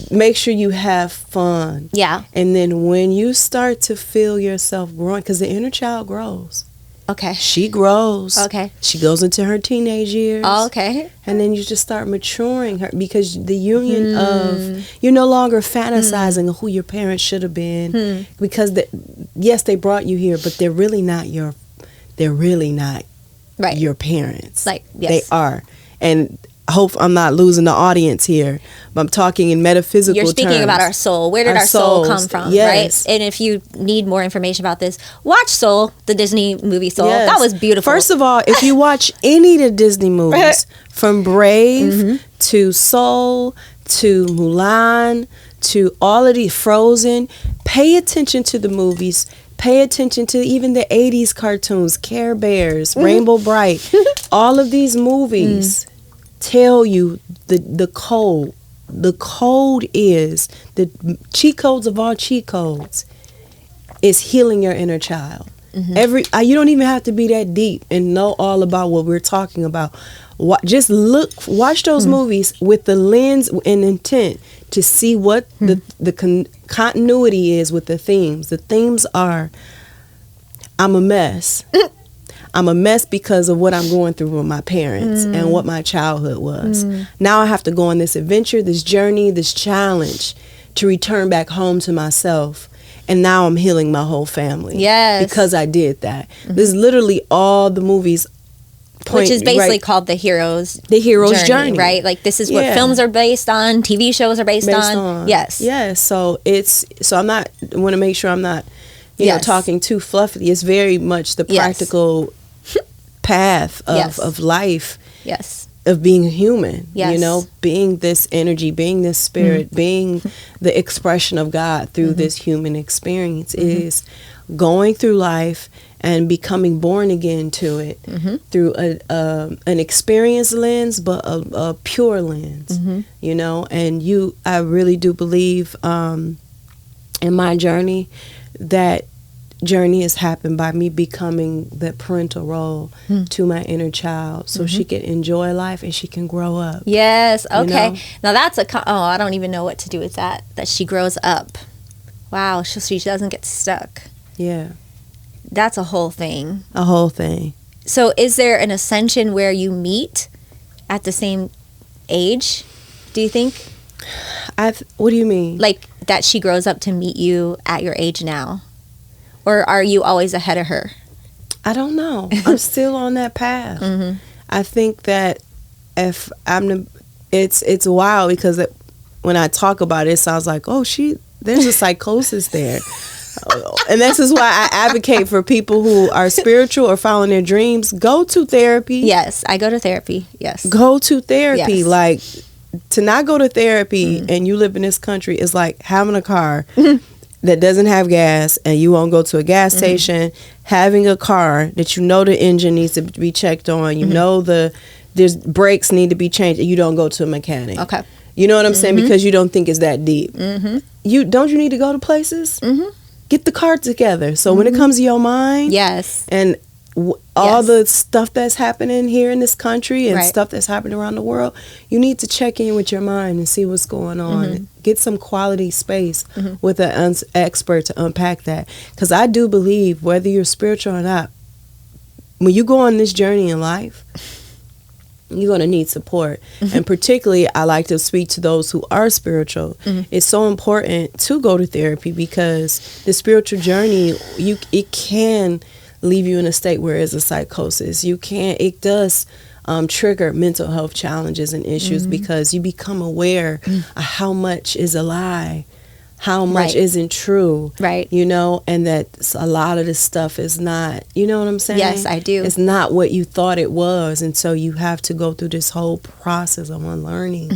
make sure you have fun. Yeah. And then when you start to feel yourself growing, because the inner child grows. Okay. She grows. Okay. She goes into her teenage years. Oh, okay. And then you just start maturing her, because the union of, you're no longer fantasizing of who your parents should have been, because yes, they brought you here, but they're really not your parents. Like, yes. They are. And I hope I'm not losing the audience here, but I'm talking in metaphysical terms. You're speaking about our soul. Where did our soul come from? Yes. Right? And if you need more information about this, watch Soul, the Disney movie Soul. Yes. That was beautiful. First of all, if you watch any of the Disney movies, from Brave to Soul to Mulan to all of the Frozen, pay attention to the movies. Pay attention to even the 80s cartoons, Care Bears, Rainbow Bright. All of these movies tell you the code. The code is, the cheat codes of all cheat codes is healing your inner child. You don't even have to be that deep and know all about what we're talking about. Just watch those movies with the lens and intent to see what the continuity is with the themes. The themes are, I'm a mess. I'm a mess because of what I'm going through with my parents and what my childhood was. Now I have to go on this adventure, this journey, this challenge to return back home to myself. And now I'm healing my whole family. Yes. Because I did that. This is literally all the movies. Which is basically called the hero's journey. Right? Like, this is what films are based on, TV shows are based on. Yes. Yes. So I want to make sure I'm not, talking too fluffy. It's very much the practical path of life. Yes. Of being human. Yes. Being this energy, being this spirit, being the expression of God through this human experience is going through life and becoming born again to it through an experience lens, but a pure lens, and I really do believe in my journey, that journey has happened by me becoming the parental role to my inner child, so she can enjoy life and she can grow up. Yes. Okay. Now that's I don't even know what to do with that she grows up. Wow. She doesn't get stuck. Yeah. That's a whole thing. A whole thing. So is there an ascension where you meet at the same age, do you think? What do you mean? Like, that she grows up to meet you at your age now? Or are you always ahead of her? I don't know. I'm still on that path. I think that if it's wild, because when I talk about it, it sounds like, there's a psychosis there. And this is why I advocate for people who are spiritual or following their dreams, go to therapy. Yes, I go to therapy. Yes. Go to therapy. Yes. Like, to not go to therapy and you live in this country is like having a car that doesn't have gas and you won't go to a gas station, having a car that the engine needs to be checked on, there's brakes need to be changed, and you don't go to a mechanic. Okay. You know what I'm saying? Because you don't think it's that deep. You need to go to places? Get the car together. So when it comes to your mind, and all the stuff that's happening here in this country and stuff that's happening around the world, you need to check in with your mind and see what's going on. Get some quality space with an expert to unpack that. Because I do believe, whether you're spiritual or not, when you go on this journey in life, you're going to need support. And particularly, I like to speak to those who are spiritual. It's so important to go to therapy, because the spiritual journey, it can leave you in a state where it's a psychosis. It does trigger mental health challenges and issues because you become aware of how much is a lie, how much isn't true, you know, and that a lot of this stuff is not, you know what I'm saying? Yes, I do. It's not what you thought it was, and so you have to go through this whole process of unlearning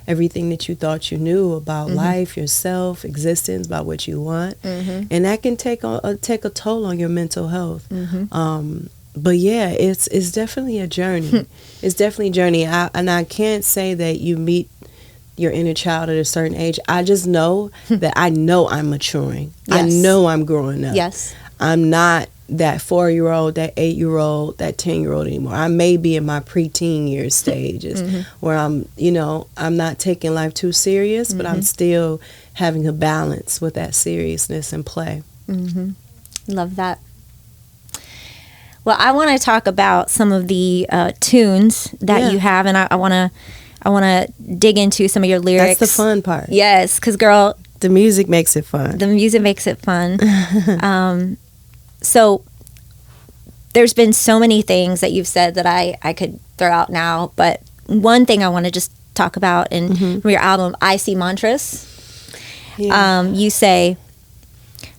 everything that you thought you knew about life, yourself, existence, about what you want, and that can take a toll on your mental health. But yeah, it's definitely a journey. It's definitely a journey, and I can't say that you meet your inner child at a certain age. I just know that I know I'm maturing. Yes. I know I'm growing up. Yes. I'm not that 4-year-old, that 8-year-old, that 10-year-old anymore. I may be in my preteen years stages where I'm, you know, I'm not taking life too serious, but I'm still having a balance with that seriousness and play. Love that. Well, I want to talk about some of the tunes that you have, and I want to dig into some of your lyrics. That's the fun part. Yes, because girl, the music makes it fun. The music makes it fun. So there's been so many things that you've said that I could throw out now, but one thing I want to just talk about from your album, I See Mantras. Yeah. You say,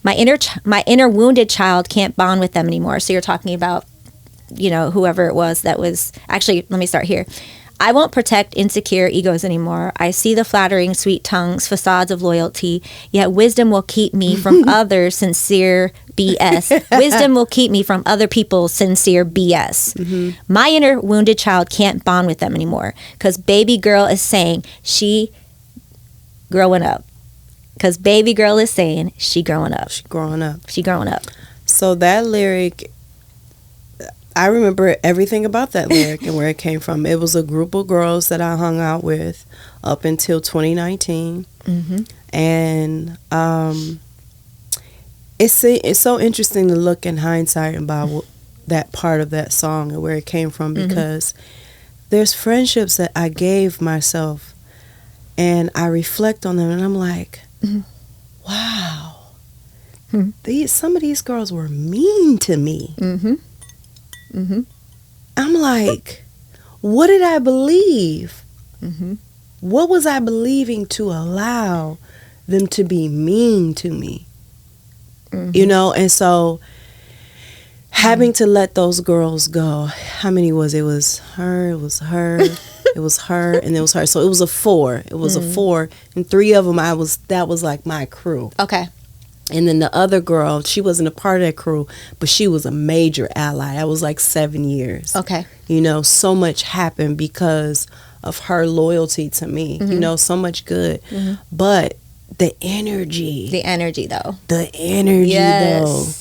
my inner wounded child can't bond with them anymore. So you're talking about, you know, whoever it was that was, actually, let me start here. I won't protect insecure egos anymore. I see the flattering sweet tongues, facades of loyalty, yet wisdom will keep me from other sincere BS. Wisdom will keep me from other people's sincere BS. My inner wounded child can't bond with them anymore because baby girl is saying she growing up. Because baby girl is saying she growing up. She growing up. She growing up. So that lyric, I remember everything about that lyric and where it came from. It was a group of girls that I hung out with up until 2019. And it's so interesting to look in hindsight about that part of that song and where it came from because there's friendships that I gave myself and I reflect on them and I'm like, wow, some of these girls were mean to me. I'm like, what did I believe? What was I believing to allow them to be mean to me? You know, and so having to let those girls go, how many was it? It was her, it was her, it was her, and it was her. So it was a 4. It was a 4, and 3 of them that was like my crew. Okay. And then the other girl, she wasn't a part of that crew, but she was a major ally. That was like 7 years. Okay. You know, so much happened because of her loyalty to me. You know, so much good. But the energy. The energy, though.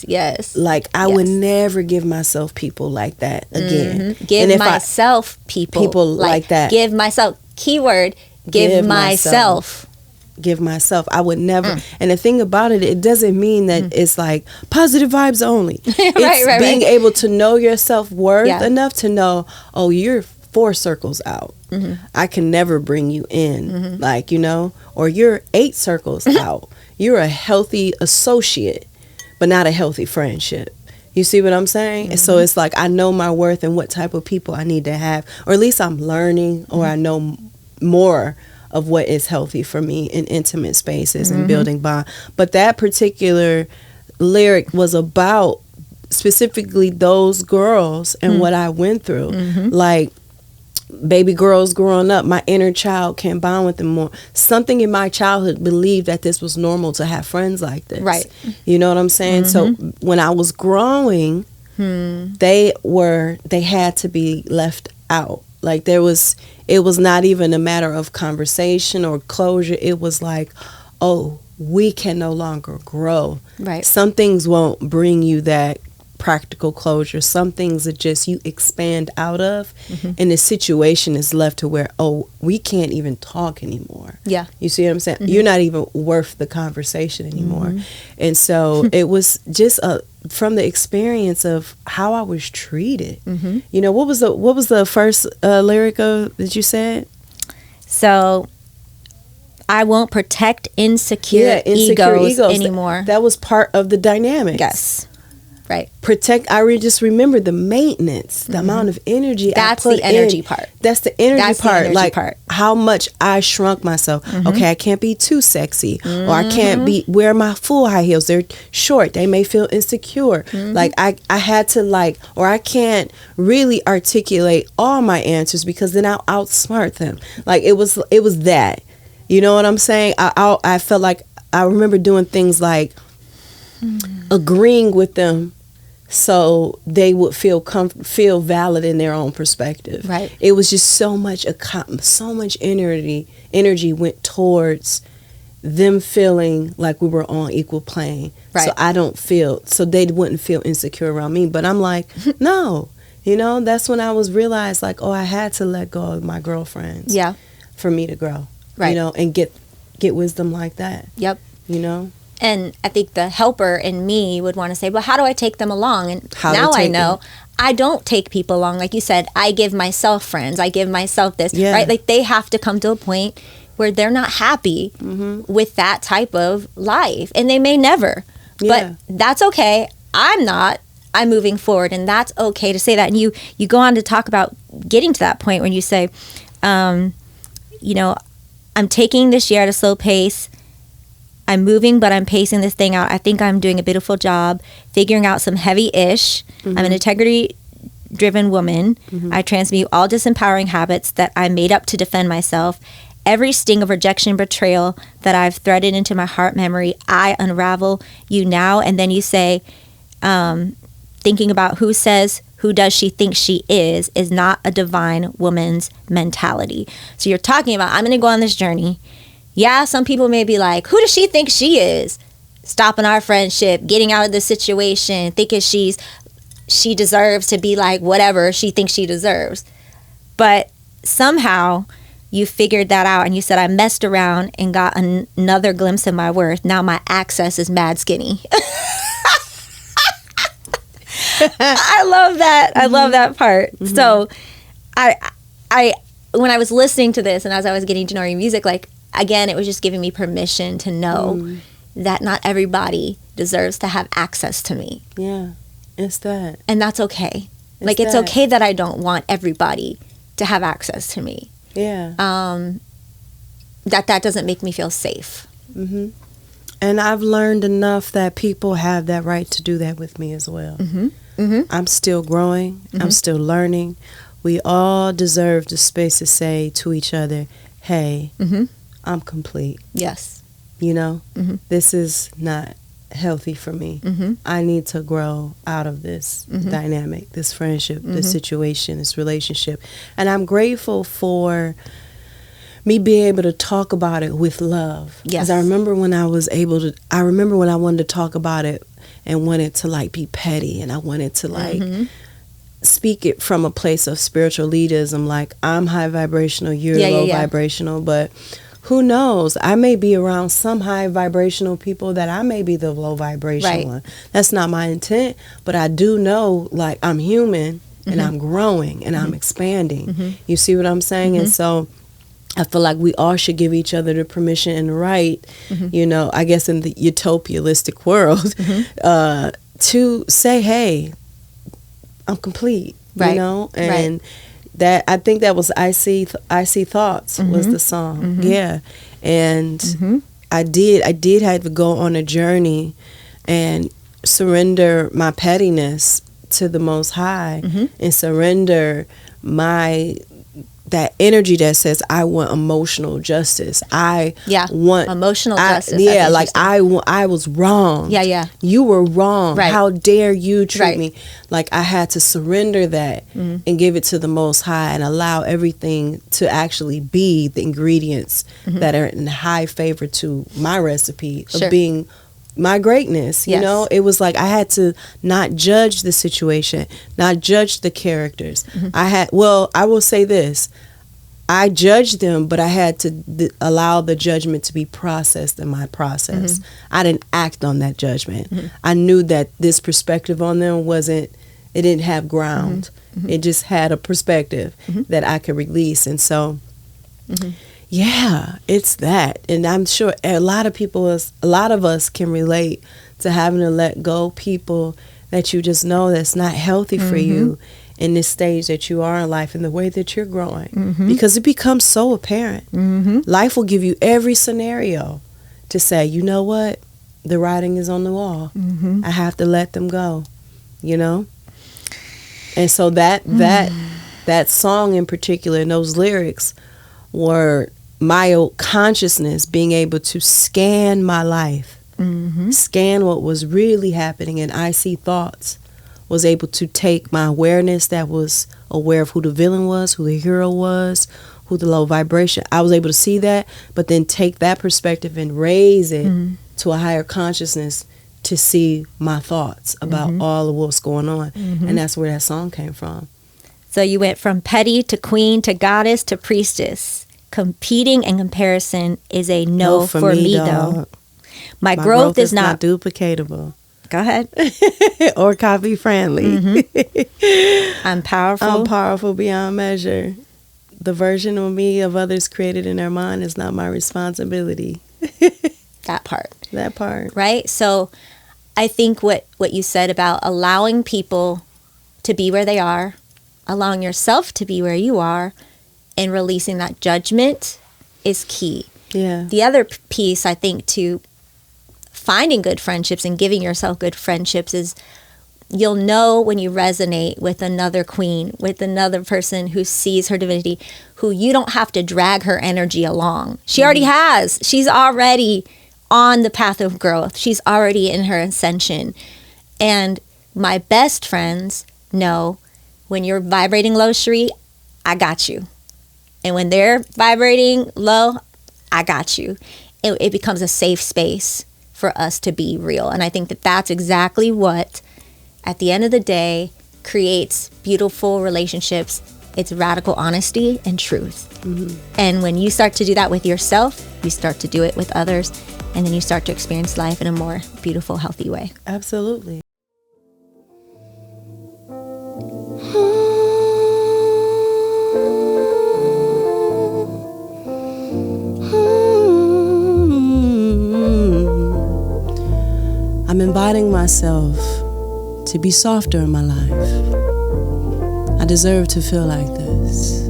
Yes. Like, I would never give myself people like that again. Give myself people like that. Give myself, keyword, give myself. Give myself. I would never. And the thing about it, it doesn't mean that it's like positive vibes only. It's being able to know your self-worth enough to know, oh, you're 4 circles out. I can never bring you in. Like, you know, or you're 8 circles out. You're a healthy associate, but not a healthy friendship. You see what I'm saying? And so it's like I know my worth and what type of people I need to have, or at least I'm learning, or I know more of what is healthy for me in intimate spaces and building bond. But that particular lyric was about specifically those girls and what I went through. Like, baby girls growing up, my inner child can't bond with them more. Something in my childhood believed that this was normal to have friends like this. Right. You know what I'm saying? So when I was growing, they had to be left out. Like, it was not even a matter of conversation or closure. It was like, oh, we can no longer grow. Right. Some things won't bring you that practical closure. Some things that just you expand out of, and the situation is left to where, oh, we can't even talk anymore. Yeah. You see what I'm saying? You're not even worth the conversation anymore. And so it was just from the experience of how I was treated. You know, what was the first lyric that you said? So, I won't protect insecure egos anymore. That was part of the dynamics. Yes. Right. Protect. Just remember the maintenance, the amount of energy That's I put the energy in. part. That's the energy That's the part. energy Like part. how much I shrunk myself. Okay, I can't be too sexy, or I can't wear my full high heels. They're short. They may feel insecure. Like I had to or I can't really articulate all my answers because then I'll outsmart them. Like it was that. You know what I'm saying? I felt like I remember doing things like agreeing with them so they would feel valid in their own perspective. Right. It was just so much energy went towards them feeling like we were on equal plane. Right. So they wouldn't feel insecure around me. But I'm like, no. That's when I was realized like, I had to let go of my girlfriends. Yeah. For me to grow. Right. And get wisdom like that. Yep. And I think the helper in me would want to say, well, how do I take them along? And now I know I don't take people along. Like you said, I give myself friends. I give myself this, right? Like they have to come to a point where they're not happy with that type of life. And they may never. But that's okay. I'm not. I'm moving forward. And that's okay to say that. And you go on to talk about getting to that point when you say, I'm taking this year at a slow pace. I'm moving, but I'm pacing this thing out. I think I'm doing a beautiful job figuring out some heavy-ish. I'm an integrity-driven woman. I transmute all disempowering habits that I made up to defend myself. Every sting of rejection and betrayal that I've threaded into my heart memory, I unravel you now. And then you say, thinking about who does she think she is not a divine woman's mentality. So you're talking about, I'm going to go on this journey. Yeah, some people may be like, who does she think she is? Stopping our friendship, getting out of the situation, thinking she deserves to be like whatever she thinks she deserves. But somehow you figured that out and you said, I messed around and got another glimpse of my worth. Now my access is mad skinny. I love that. I love that part. So I when I was listening to this and as I was getting to know your music, like, again, it was just giving me permission to know that not everybody deserves to have access to me. Yeah, it's that. And that's okay. It's okay that I don't want everybody to have access to me. Yeah. That doesn't make me feel safe. And I've learned enough that people have that right to do that with me as well. I'm still growing. I'm still learning. We all deserve the space to say to each other, hey, I'm complete. Yes. This is not healthy for me. I need to grow out of this dynamic, this friendship, this situation, this relationship. And I'm grateful for me being able to talk about it with love. Yes. Because I remember when I wanted to talk about it and wanted to be petty and I wanted to speak it from a place of spiritual leadism, like I'm high vibrational, you're low vibrational, but who knows? I may be around some high vibrational people that I may be the low vibrational one. That's not my intent, but I do know I'm human and I'm growing and I'm expanding. You see what I'm saying? And so I feel like we all should give each other the permission and right, I guess in the utopialistic world, to say, hey, I'm complete, and that I think that was I See Thoughts was the song. Yeah. And I did have to go on a journey and surrender my pettiness to the Most High and surrender that energy that says I want emotional justice. I want emotional justice. I was wrong. Yeah. You were wrong. Right. How dare you treat me? I had to surrender that and give it to the Most High and allow everything to actually be the ingredients that are in high favor to my recipe of being my greatness. You know, it was I had to not judge the situation, not judge the characters. I will say this. I judged them, but I had to allow the judgment to be processed in my process. I didn't act on that judgment. I knew that this perspective on them it didn't have ground. It just had a perspective that I could release. And so, yeah, it's that. And I'm sure a lot of us can relate to having to let go people that you just know that's not healthy for you in this stage that you are in life and the way that you're growing. Because it becomes so apparent. Life will give you every scenario to say, you know what? The writing is on the wall. I have to let them go, you know? And so that song in particular and those lyrics were my consciousness being able to scan my life, scan what was really happening, and I see thoughts. Was able to take my awareness that was aware of who the villain was, who the hero was, who the low vibration. I was able to see that, but then take that perspective and raise it to a higher consciousness to see my thoughts about all of what's going on. And that's where that song came from. So you went from petty to queen to goddess to priestess. Competing and comparison is a no for me though. My growth is not duplicatable. Go ahead. Or copy friendly. I'm powerful. I'm powerful beyond measure. The version of me of others created in their mind is not my responsibility. That part. That part. Right? So I think what you said about allowing people to be where they are, allowing yourself to be where you are, and releasing that judgment is key. Yeah. The other piece, I think, to finding good friendships and giving yourself good friendships is you'll know when you resonate with another queen, with another person who sees her divinity, who you don't have to drag her energy along. She already has. She's already on the path of growth. She's already in her ascension. And my best friends know when you're vibrating low, Cherie, I got you. And when they're vibrating low, I got you. It becomes a safe space for us to be real. And I think that that's exactly what, at the end of the day, creates beautiful relationships. It's radical honesty and truth. And when you start to do that with yourself, you start to do it with others, and then you start to experience life in a more beautiful, healthy way. Absolutely. I'm inviting myself to be softer in my life. I deserve to feel like this.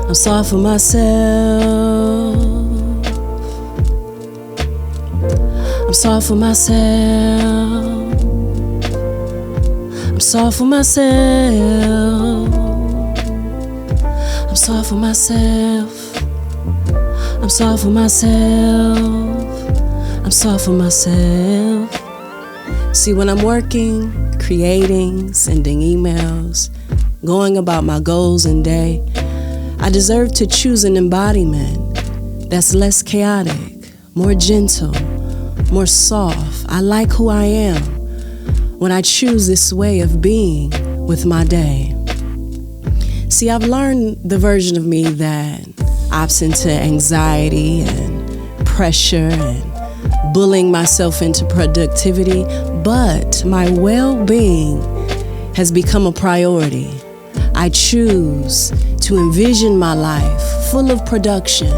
I'm soft for myself. I'm soft for myself. I'm soft for myself. I'm soft for myself. I'm soft for myself. I'm soft for myself. See, when I'm working, creating, sending emails, going about my goals and day, I deserve to choose an embodiment that's less chaotic, more gentle, more soft. I like who I am when I choose this way of being with my day. See, I've learned the version of me that opts into anxiety and pressure and bullying myself into productivity, but my well-being has become a priority. I choose to envision my life full of production,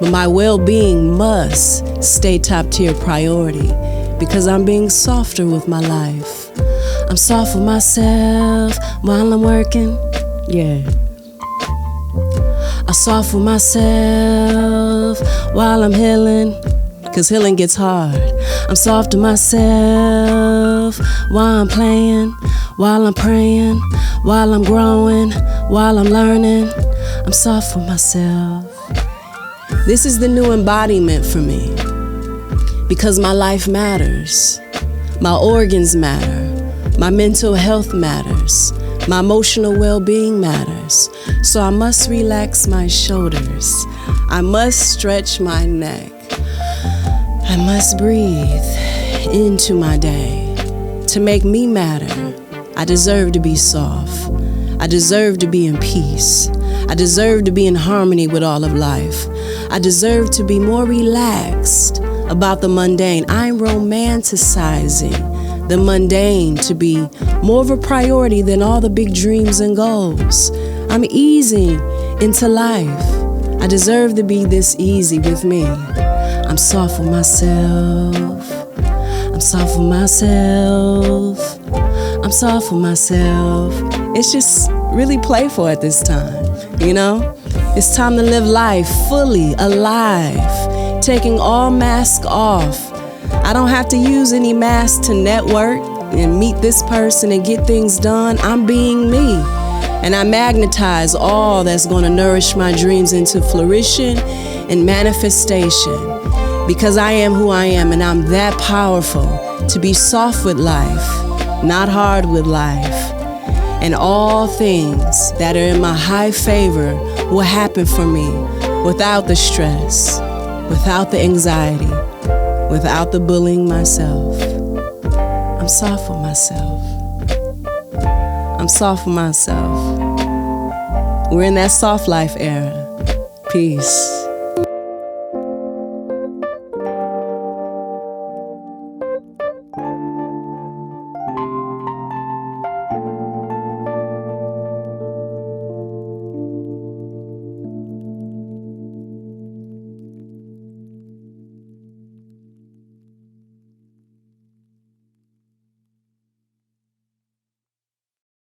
but my well-being must stay top-tier priority because I'm being softer with my life. I'm soft for myself while I'm working, yeah. I'm soft for myself while I'm healing, cause healing gets hard. I'm soft to myself while I'm playing, while I'm praying, while I'm growing, while I'm learning. I'm soft for myself. This is the new embodiment for me because my life matters. My organs matter. My mental health matters. My emotional well-being matters. So I must relax my shoulders. I must stretch my neck. I must breathe into my day to make me matter. I deserve to be soft. I deserve to be in peace. I deserve to be in harmony with all of life. I deserve to be more relaxed about the mundane. I'm romanticizing the mundane to be more of a priority than all the big dreams and goals. I'm easing into life. I deserve to be this easy with me. I'm soft for myself. I'm I'm soft with myself. I'm soft with myself. It's just really playful at this time, you know? It's time to live life fully alive, taking all masks off. I don't have to use any mask to network and meet this person and get things done. I'm being me. And I magnetize all that's going to nourish my dreams into flourishing and manifestation. Because I am who I am, and I'm that powerful to be soft with life, not hard with life. And all things that are in my high favor will happen for me without the stress, without the anxiety, without the bullying myself. I'm soft with myself. I'm soft with myself. We're in that soft life era. Peace.